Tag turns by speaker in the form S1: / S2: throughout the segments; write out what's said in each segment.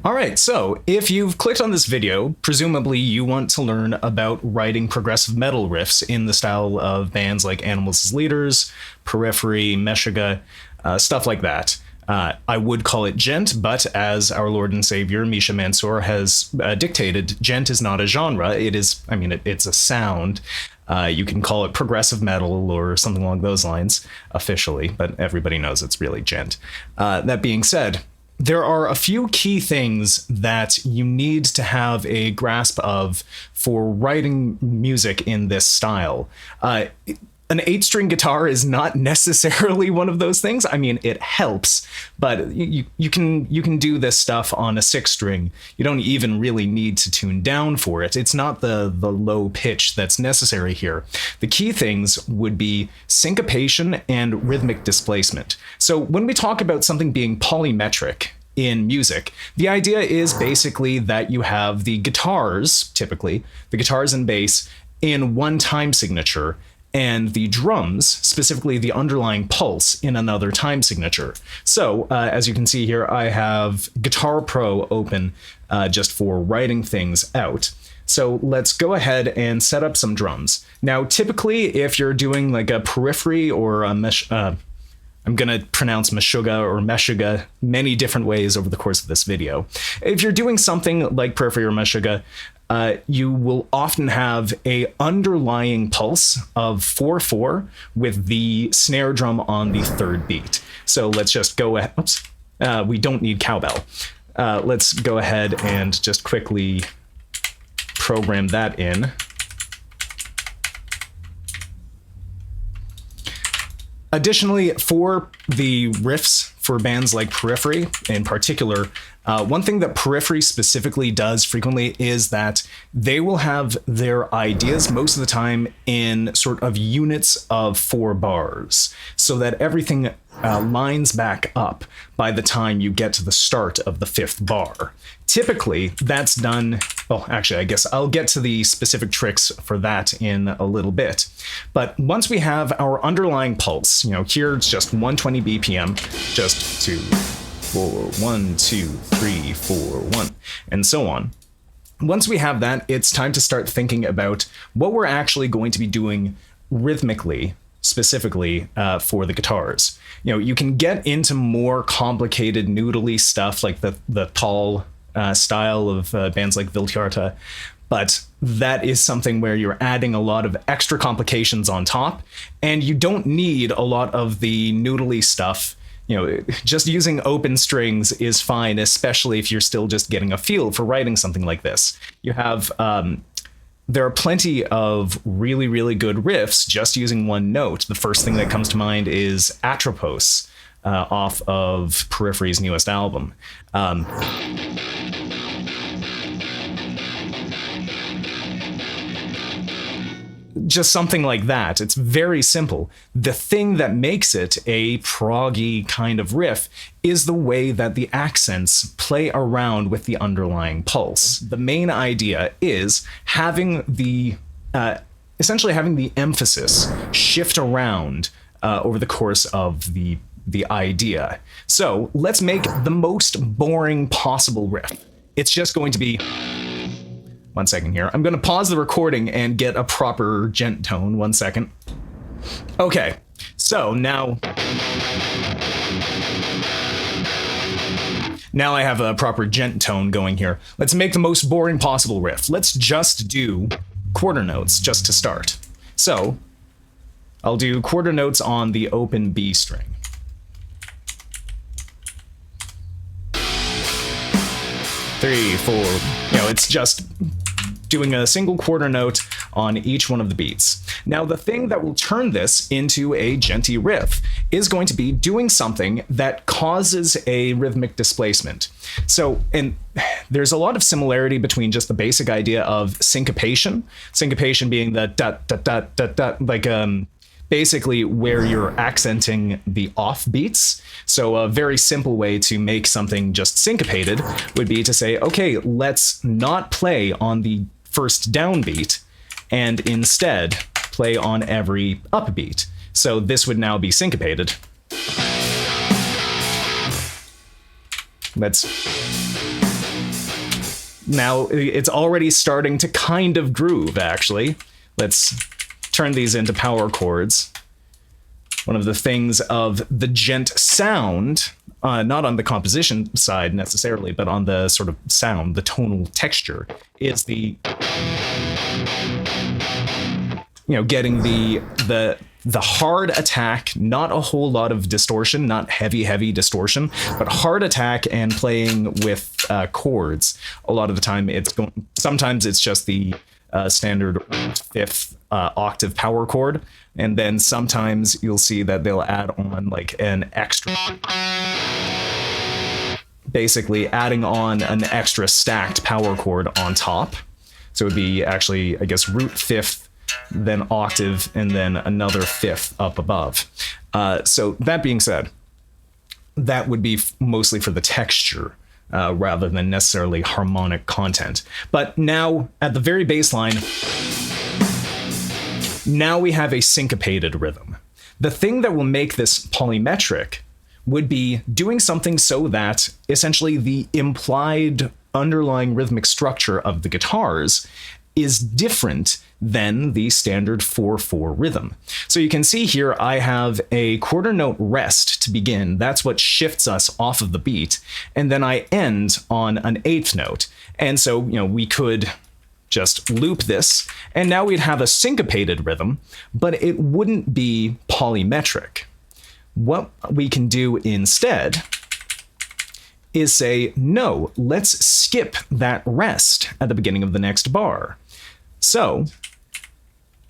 S1: All right, so if you've clicked on this video, presumably you want to learn about writing progressive metal riffs in the style of bands like Animals as Leaders, Periphery, Meshuggah, stuff like that. I would call it djent, but as our Lord and Savior Misha Mansour has dictated, djent is not a genre. It is, I mean, it's a sound. You can call it progressive metal or something along those lines officially, but everybody knows it's really djent. That being said, there are a few key things that you need to have a grasp of for writing music in this style. An 8-string guitar is not necessarily one of those things. I mean, it helps, but you can do this stuff on a 6-string. You don't even really need to tune down for it. It's not the low pitch that's necessary here. The key things would be syncopation and rhythmic displacement. So when we talk about something being polymetric in music, the idea is basically that you have the guitars, typically, the guitars and bass, in one time signature, and the drums, specifically the underlying pulse, in another time signature. So, as you can see here, I have Guitar Pro open just for writing things out. So let's go ahead and set up some drums. Now, typically, if you're doing like a Periphery or a I'm going to pronounce Meshuggah or Meshuggah many different ways over the course of this video. If you're doing something like Periphery or Meshuggah, you will often have a underlying pulse of 4/4 with the snare drum on the 3rd beat. So let's just go ahead. Oops. We don't need cowbell. Let's go ahead and just quickly program that in. Additionally, for the riffs for bands like Periphery in particular, one thing that Periphery specifically does frequently is that they will have their ideas most of the time in sort of units of 4 bars, so that everything lines back up by the time you get to the start of the 5th bar. Typically, that's done, well, actually, I guess I'll get to the specific tricks for that in a little bit. But once we have our underlying pulse, you know, here it's just 120 BPM, just 2, 4, 1, 2, 3, 4, 1, and so on. Once we have that, it's time to start thinking about what we're actually going to be doing rhythmically, specifically for the guitars. You know, you can get into more complicated noodly stuff like the tall style of bands like Vildhjarta, but that is something where you're adding a lot of extra complications on top, and you don't need a lot of the noodly stuff. You know, just using open strings is fine, especially if you're still just getting a feel for writing something like this. You have there are plenty of really, really good riffs just using one note. The first thing that comes to mind is Atropos off of Periphery's newest album. Just something like that. It's very simple. The thing that makes it a proggy kind of riff is the way that the accents play around with the underlying pulse. The main idea is having the essentially having the emphasis shift around over the course of the idea. So let's make the most boring possible riff. It's just going to be... One second here. I'm going to pause the recording and get a proper djent tone. One second. Okay, so now I have a proper djent tone going here. Let's make the most boring possible riff. Let's just do quarter notes just to start. So I'll do quarter notes on the open B string. 3, 4, you know, it's just doing a single quarter note on each one of the beats. Now, the thing that will turn this into a djenty riff is going to be doing something that causes a rhythmic displacement. So, and there's a lot of similarity between just the basic idea of syncopation. Syncopation being the dot, dot, dot, dot, dot, like, basically where you're accenting the off beats. So a very simple way to make something just syncopated would be to say, okay, let's not play on the first downbeat and instead play on every upbeat. So this would now be syncopated. Now it's already starting to kind of groove, actually. Let's turn these into power chords. One of the things of the djent sound, not on the composition side necessarily, but on the sort of sound, the tonal texture, is the, you know, getting the hard attack, not a whole lot of distortion, not heavy distortion, but hard attack and playing with chords. A lot of the time sometimes it's just the standard fifth octave power chord, and then sometimes you'll see that they'll add on like an extra, basically adding on an extra stacked power chord on top. So it would be actually, I guess, root fifth, then octave, and then another fifth up above. So that being said, that would be mostly for the texture rather than necessarily harmonic content. But now at the very baseline, now we have a syncopated rhythm. The thing that will make this polymetric would be doing something so that essentially the implied underlying rhythmic structure of the guitars is different than the standard 4/4 rhythm. So you can see here I have a quarter note rest to begin. That's what shifts us off of the beat. And then I end on an eighth note. And so, you know, we could just loop this, and now we'd have a syncopated rhythm, but it wouldn't be polymetric. What we can do instead is say, no, let's skip that rest at the beginning of the next bar. So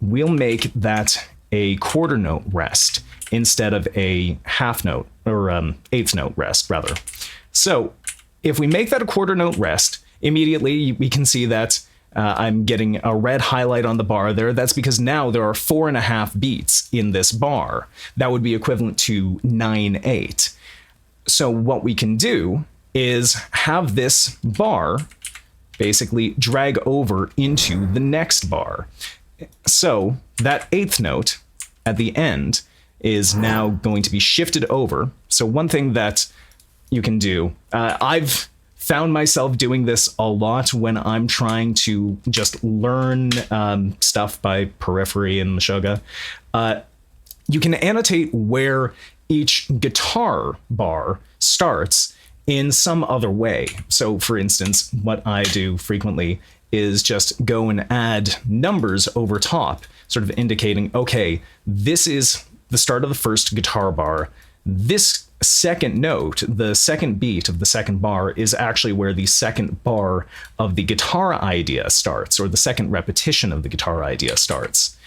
S1: we'll make that a quarter note rest instead of a half note, or eighth note rest, rather. So if we make that a quarter note rest, immediately we can see that I'm getting a red highlight on the bar there. That's because now there are 4.5 beats in this bar. That would be equivalent to 9/8. So what we can do is have this bar basically drag over into the next bar. So that eighth note at the end is now going to be shifted over. So one thing that you can do, I've found myself doing this a lot when I'm trying to just learn stuff by Periphery and Meshuggah. You can annotate where each guitar bar starts in some other way. So for instance, what I do frequently is just go and add numbers over top, sort of indicating, okay, this is the start of the first guitar bar. This second note, the second beat of the second bar, is actually where the second bar of the guitar idea starts, or the second repetition of the guitar idea starts.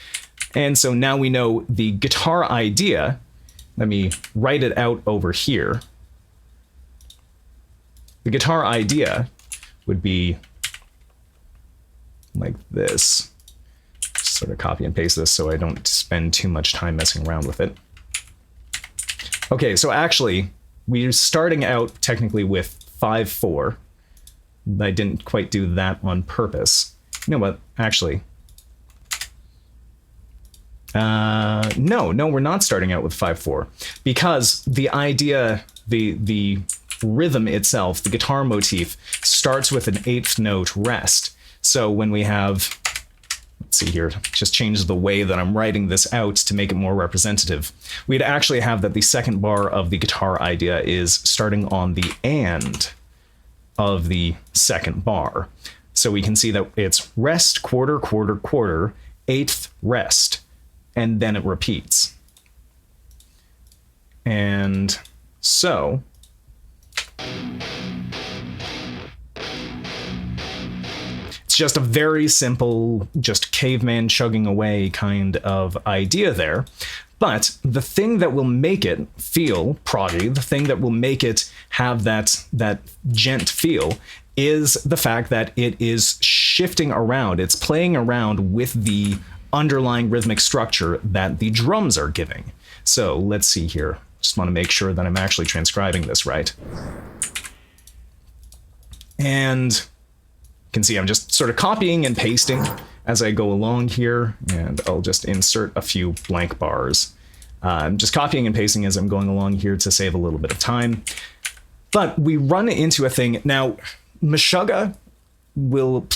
S1: And so now we know the guitar idea. Let me write it out over here. The guitar idea would be like this. Sort of copy and paste this so I don't spend too much time messing around with it. Okay, so actually, we're starting out technically with 5/4. I didn't quite do that on purpose. You know what? Actually, no, we're not starting out with 5/4, because the idea, the rhythm itself, the guitar motif, starts with an eighth note rest. So when we have, let's see here, just change the way that I'm writing this out to make it more representative. We'd actually have that the second bar of the guitar idea is starting on the and of the second bar. So we can see that it's rest, quarter, quarter, quarter, eighth, rest, and then it repeats. And so it's just a very simple, just caveman chugging away kind of idea there. But the thing that will make it feel proggy, the thing that will make it have that djent feel, is the fact that it is shifting around. It's playing around with the underlying rhythmic structure that the drums are giving. So let's see here. Just want to make sure that I'm actually transcribing this right. And you can see I'm just sort of copying and pasting as I go along here, and I'll just insert a few blank bars. I'm just copying and pasting as I'm going along here to save a little bit of time. But we run into a thing. Now, Meshuggah will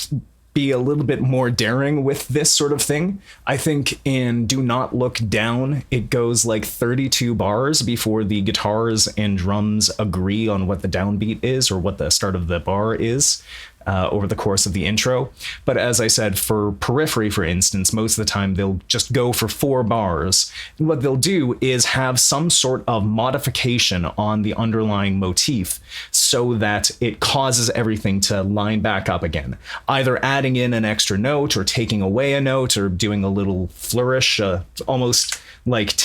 S1: be a little bit more daring with this sort of thing. I think in Do Not Look Down, it goes like 32 bars before the guitars and drums agree on what the downbeat is or what the start of the bar is. Over the course of the intro. But as I said, for Periphery, for instance, most of the time they'll just go for 4 bars. And what they'll do is have some sort of modification on the underlying motif so that it causes everything to line back up again. Either adding in an extra note or taking away a note or doing a little flourish, almost like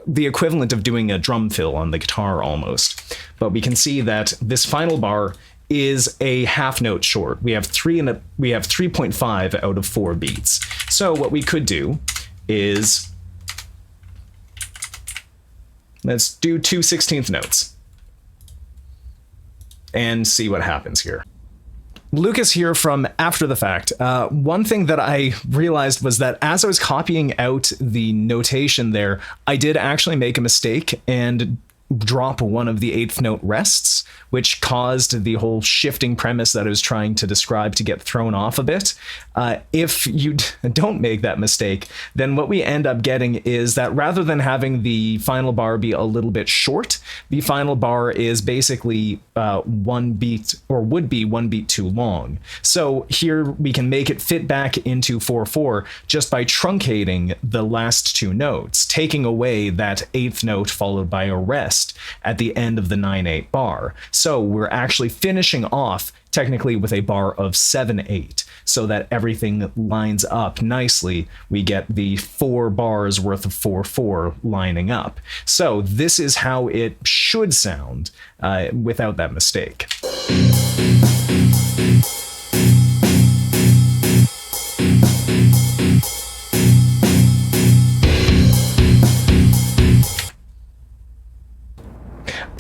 S1: the equivalent of doing a drum fill on the guitar almost. But we can see that this final bar is a half note short. We have 3.5 out of 4 beats. So what we could do is let's do 2 16th notes and see what happens here. Lucas here from After the Fact. One thing that I realized was that as I was copying out the notation there, I did actually make a mistake and drop one of the 8th note rests, which caused the whole shifting premise that I was trying to describe to get thrown off a bit. If you don't make that mistake, then what we end up getting is that rather than having the final bar be a little bit short, the final bar is basically 1 beat, or would be 1 beat too long. So here we can make it fit back into 4/4 just by truncating the last 2 notes, taking away that 8th note followed by a rest at the end of the 9/8 bar. So we're actually finishing off technically with a bar of 7/8 so that everything lines up nicely. We get the 4 bars worth of 4/4 lining up. So this is how it should sound without that mistake.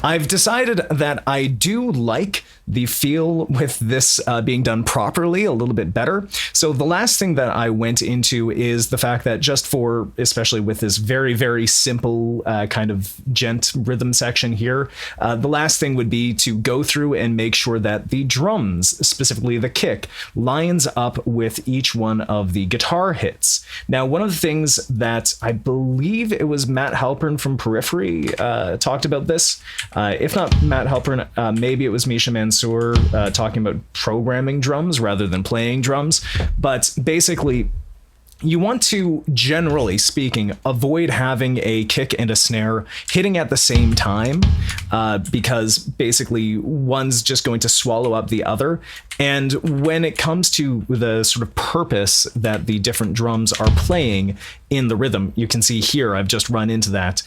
S1: I've decided that I do like the feel with this being done properly a little bit better. So the last thing that I went into is the fact that just for, especially with this very, very simple kind of djent rhythm section here, the last thing would be to go through and make sure that the drums, specifically the kick, lines up with each one of the guitar hits. Now, one of the things that I believe it was Matt Halpern from Periphery talked about this. If not Matt Halpern, maybe it was Misha Mansour talking about programming drums rather than playing drums. But basically, you want to, generally speaking, avoid having a kick and a snare hitting at the same time because basically one's just going to swallow up the other. And when it comes to the sort of purpose that the different drums are playing in the rhythm, you can see here, I've just run into that,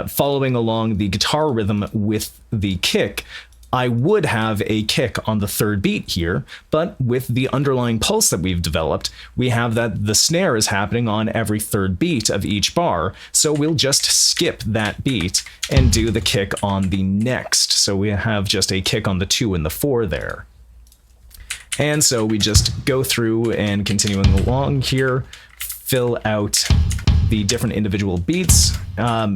S1: following along the guitar rhythm with the kick. I would have a kick on the 3rd beat here, but with the underlying pulse that we've developed, we have that the snare is happening on every 3rd beat of each bar. So we'll just skip that beat and do the kick on the next. So we have just a kick on the 2 and the 4 there. And so we just go through and continuing along here, fill out the different individual beats.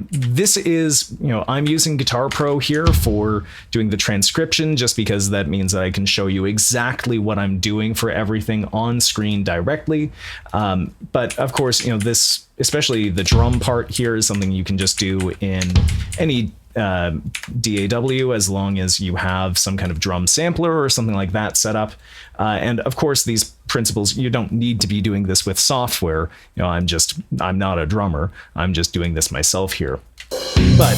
S1: This is, I'm using Guitar Pro here for doing the transcription just because that means that I can show you exactly what I'm doing for everything on screen directly. But of course, this, especially the drum part here, is something you can just do in any DAW as long as you have some kind of drum sampler or something like that set up. And of course, these principles, you don't need to be doing this with software. I'm not a drummer. I'm just doing this myself here. But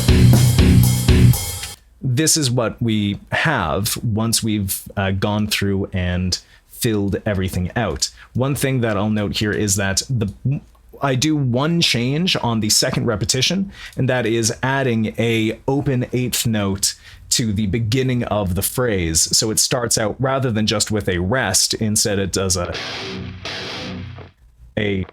S1: this is what we have once we've gone through and filled everything out. One thing that I'll note here is that I do one change on the 2nd repetition, and that is adding a open 8th note to the beginning of the phrase. So it starts out rather than just with a rest, instead it does a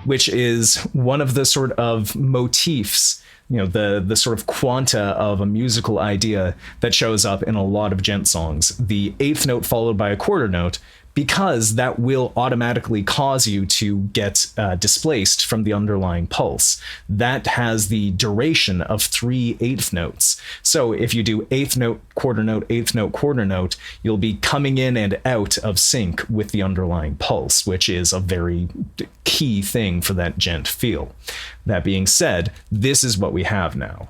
S1: which is one of the sort of motifs, the sort of quanta of a musical idea that shows up in a lot of djent songs. The 8th note followed by a quarter note because that will automatically cause you to get displaced from the underlying pulse. That has the duration of 3 eighth notes. So if you do eighth note, quarter note, eighth note, quarter note, you'll be coming in and out of sync with the underlying pulse, which is a very key thing for that djent feel. That being said, this is what we have now.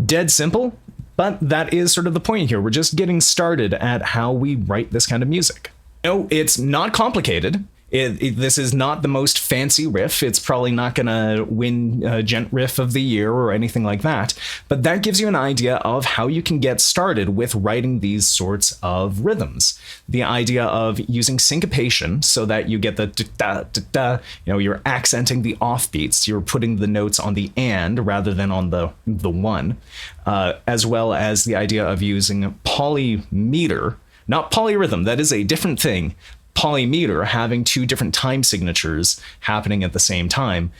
S1: Dead simple, but that is sort of the point here. We're just getting started at how we write this kind of music. No, it's not complicated. This is not the most fancy riff. It's probably not going to win Djent Riff of the Year or anything like that, but that gives you an idea of how you can get started with writing these sorts of rhythms. The idea of using syncopation so that you get the da-da-da-da, you're accenting the offbeats, you're putting the notes on the and rather than on the one, as well as the idea of using polymeter, not polyrhythm, that is a different thing. Polymeter, having 2 different time signatures happening at the same time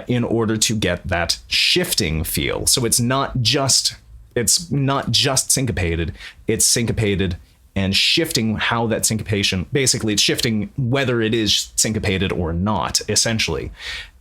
S1: in order to get that shifting feel. So it's not just syncopated, it's syncopated and shifting how that syncopation, basically it's shifting whether it is syncopated or not, essentially.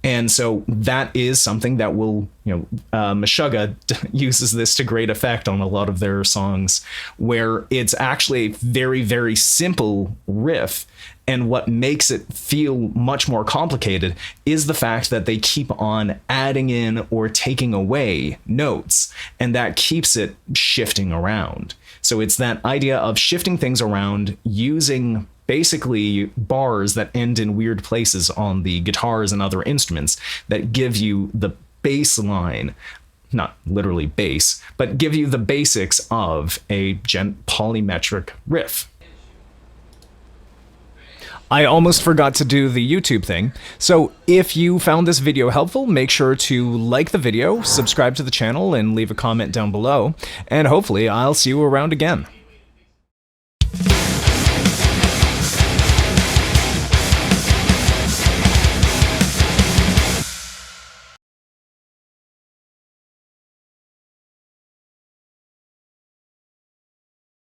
S1: And so that is something that will, Meshuggah uses this to great effect on a lot of their songs, where it's actually a very, very simple riff. And what makes it feel much more complicated is the fact that they keep on adding in or taking away notes, and that keeps it shifting around. So it's that idea of shifting things around using basically bars that end in weird places on the guitars and other instruments that give you the bass line, not literally bass, but give you the basics of a djent polymetric riff. I almost forgot to do the YouTube thing. So if you found this video helpful, make sure to like the video, subscribe to the channel, and leave a comment down below. And hopefully I'll see you around again.